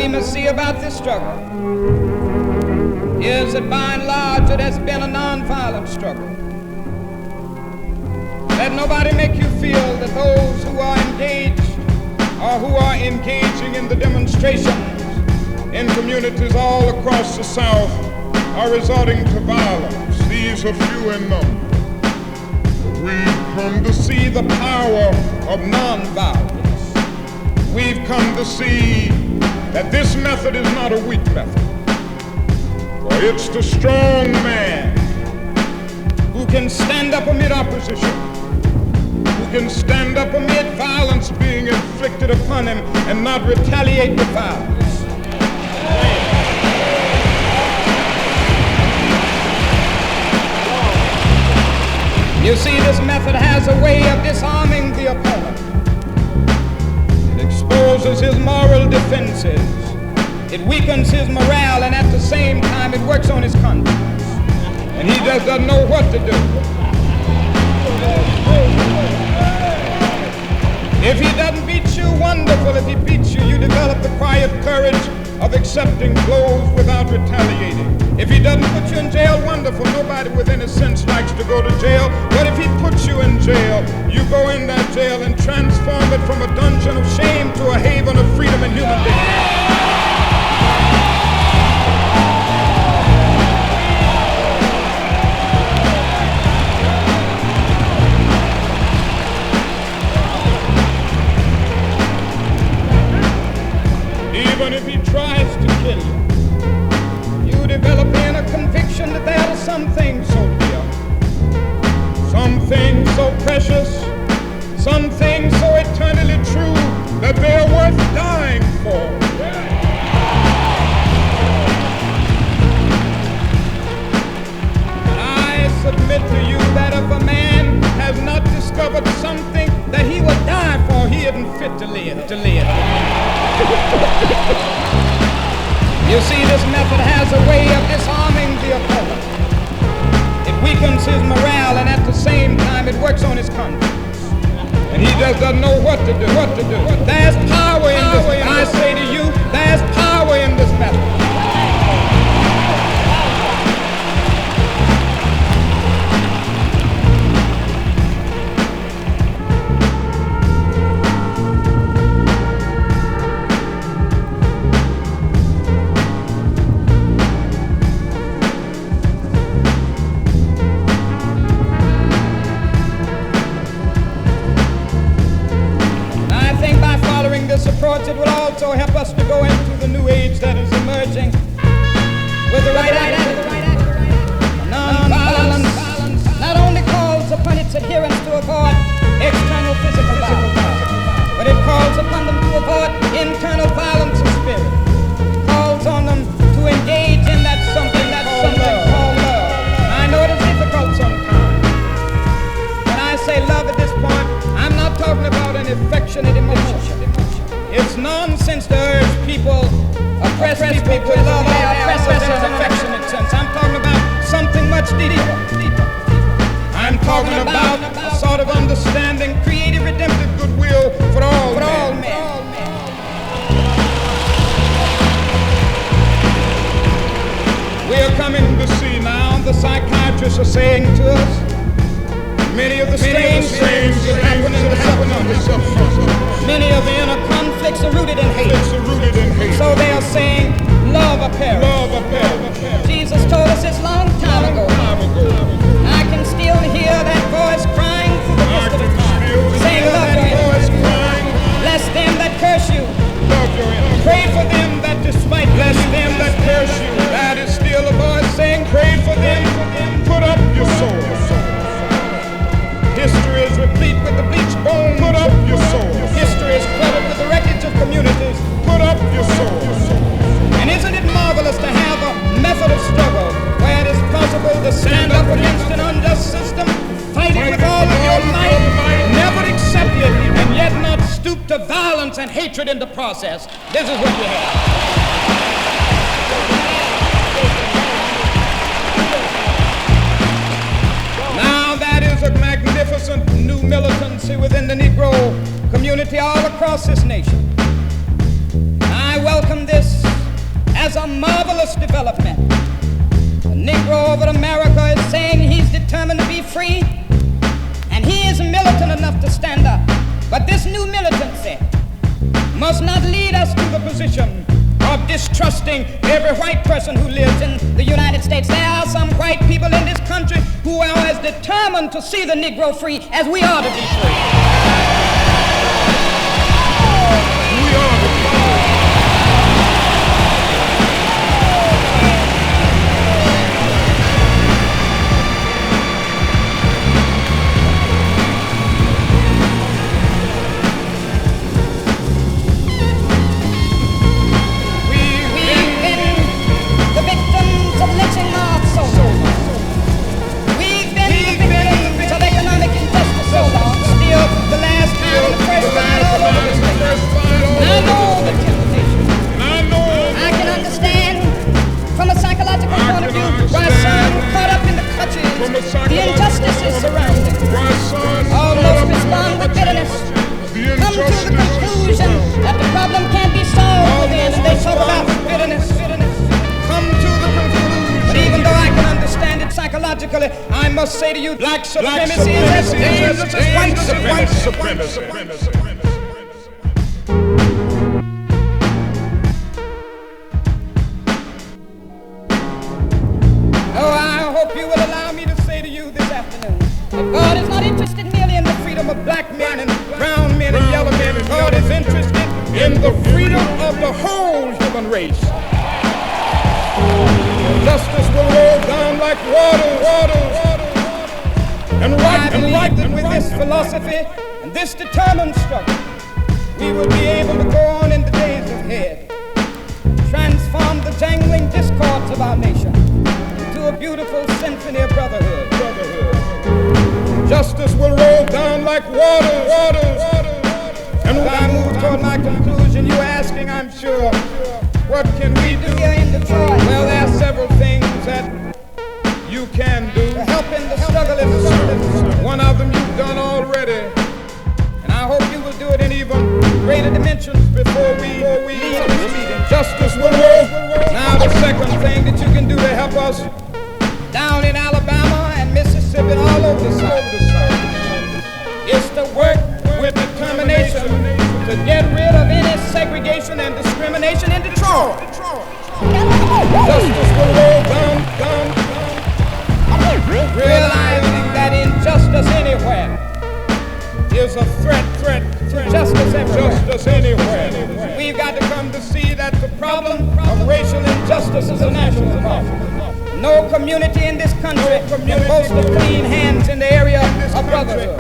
we must see about this struggle is that by and large it has been a nonviolent struggle. Let nobody make you feel that those who are engaged or who are engaging in the demonstrations in communities all across the South are resorting to violence. These are few in number. We've come to see the power of nonviolence. We've come to see that this method is not a weak method, for it's the strong man who can stand up amid opposition, who can stand up amid violence being inflicted upon him and not retaliate with violence. You see, this method has a way of disarming the opponent. It exposes his moral defenses. It weakens his morale, and at the same time, it works on his conscience. And he just doesn't know what to do. If he doesn't beat you, wonderful. If he beats you, you develop the quiet courage of accepting blows without retaliating. If he doesn't put you in jail, wonderful. Nobody with any sense likes to go to jail. But if he puts you in jail, you go in that jail and transform it from a dungeon of shame to a haven of freedom and human dignity. Even if he tries to kill you, you develop in a conviction that there are some things so dear, some things so precious, some things so eternally true that they're worth dying for. I submit to you that if a man has not discovered something that he would die for, he isn't fit to live. You see, this method has a way of disarming the opponent. It weakens his morale, and at the same time, it works on his conscience. And he just doesn't know what to do. There's power in this. I say to you, there's power in this method. It will also help us to go into the new age that is emerging with the right attitude. Nonviolence not only calls upon its adherents to avoid external physical violence, but it calls upon them to avoid internal violence of spirit. It calls on them to engage in that something called love. I know it is difficult sometimes. When I say love at this point, I'm not talking about an affectionate emotion. It's nonsense to urge people, oppress people to love their oppressors in an affectionate sense. I'm talking about something much deeper. I'm talking about a sort of understanding, creative, redemptive goodwill for all men. We are coming to see now, the psychiatrists are saying to us, many of the strange things that happen in the subconscious. Many of the inner conflicts are rooted in hate. So they are saying, love a parent. Jesus told us this long time ago. I can still hear that voice crying through the mist of time, saying, love your enemies. Bless them that curse you. Pray for them that despite you. Bless them that curse you. That is still a voice saying, pray for them. Put up your soul. History is replete with the bleached bones. Put up your soul. History is cluttered with the wreckage of communities. Put up your soul. And isn't it marvelous to have a method of struggle where it is possible to stand up against an unjust system, fight it with all of your might, never accept it, and yet not stoop to violence and hatred in the process? This is what we have. A magnificent new militancy within the Negro community all across this nation. I welcome this as a marvelous development. The Negro over America is saying he's determined to be free, and he is militant enough to stand up. But this new militancy must not lead us to the position of distrusting every white person who lives in the United States. There are some white people in this country who are as determined to see the Negro free as we are to be free. We are the the injustices surrounding. Almost respond with bitterness. Come to the conclusion that the problem can't be solved within, and they talk about bitterness. Come to the conclusion. But even though I can understand it psychologically, I must say to you, black supremacy is as dangerous as white supremacy. You will allow me to say to you this afternoon that God is not interested merely in the freedom of black men and brown men and yellow men. God is interested in the freedom of the whole human race. Justice will roll down like water. And right that with this philosophy and this determined struggle, we will be able to go on in the days ahead, transform the jangling discords of our nation a beautiful symphony of brotherhood. Justice will roll down like water. And when I move toward my conclusion, you're asking, I'm sure, what can we do here in Detroit? Well, there are several things that you can do to help in the struggle in the struggle. One of them you've done already, and I hope you will do it in even greater dimensions before we leave this meeting. Justice will roll. Now the second thing that you can do to help us down in Alabama and Mississippi and all over the South is to work with determination to get rid of any segregation and discrimination in Detroit. Justice will roll down. Realizing that injustice anywhere is a threat to justice everywhere. We've got to come to see that the problem of racial injustice is a national problem. No community in this country can boast of clean hands in the area of brotherhood.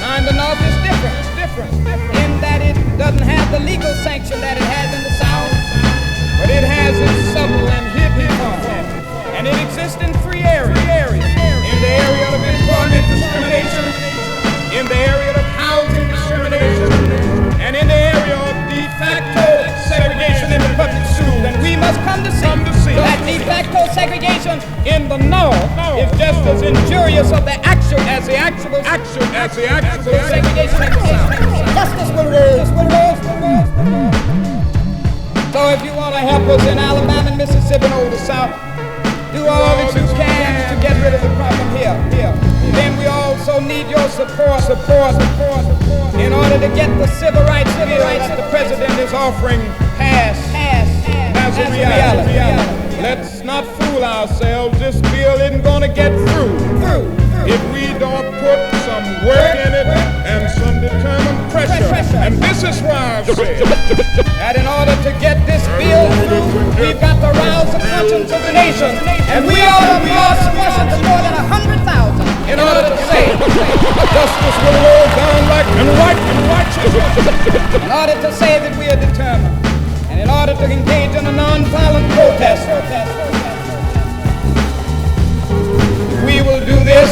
Now in the North it's different in that it doesn't have the legal sanction that it has in the South, but it has its subtle and hidden form, and it exists in three areas. In the area of employment discrimination, in the area of housing discrimination, and in the area of de facto segregation in the public schools. And we must come to see that de facto segregation in the North is just as injurious of the actual as the actual segregation in the South. Justice will roll. So if you want to help us in Alabama and Mississippi and over the South, do all that you can to get rid of the problem here. Then we also need your support in order to get the civil rights bill that the president is offering passed as a reality. Let's not fool ourselves. This bill isn't going to get through if we don't put some work in it and some determined pressure. And this is why I've said that in order to get this bill through, we've got to rouse the conscience of the nation. And we ought to rouse the conscience of more than 100,000 in order to say justice will roll down like and righteousness. In order to say that we are determined, and in order to engage in a non-violent protest, we will do this.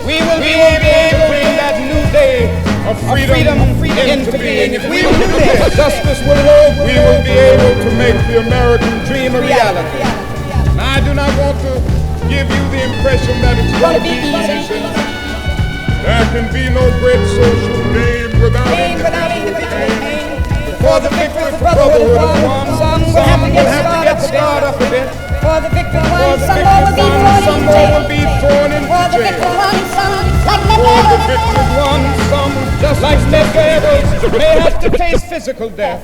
We will be able to bring that new day of freedom into being. If we will do this, justice will roll. We will be able to make the American dream a reality. Now, I do not want to give you the impression that it's going to be easy. There can be no great social gain without individual pain. For the victory of brotherhood is won, some will have to get start up a bit. For the victim one, For the some more victim will be one, thrown some into more will be thrown into jail. For the jail. victim one, some like For never the victim one, some just like never may have to face physical death.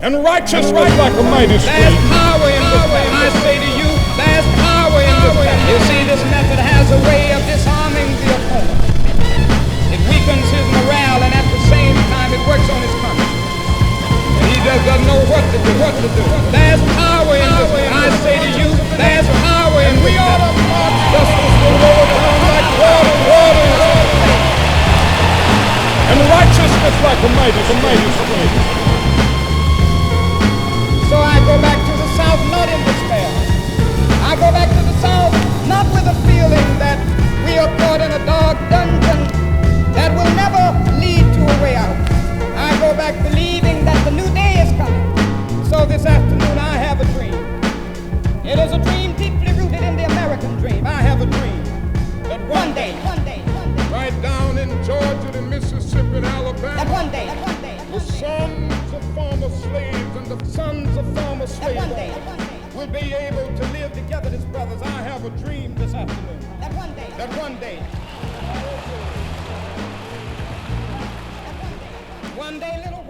And righteous right like a mighty stream. There's power in this pen. I say to you, there's power in this pen. You see, this method has a way of disarming the opponent. It weakens his morale, and at the same time, it works on his conscience. And he just doesn't know what to do. There's power in this pen. I say to you, there's power in this pen. We ought to march justice will roll down like water. And righteousness like a mighty stream. So I go back to the South not in despair. I go back to the South not with a feeling that we are caught in a dark dungeon that will never lead to a way out. I go back believing that the new day is coming. So this afternoon I have a dream. It is a dream deeply rooted in the American dream. I have a dream that one day, right down in Georgia and Mississippi and Alabama, that one day, the sons of former slaves and the sons of former slaves will be able to live together as brothers. I have a dream this afternoon. That one day, little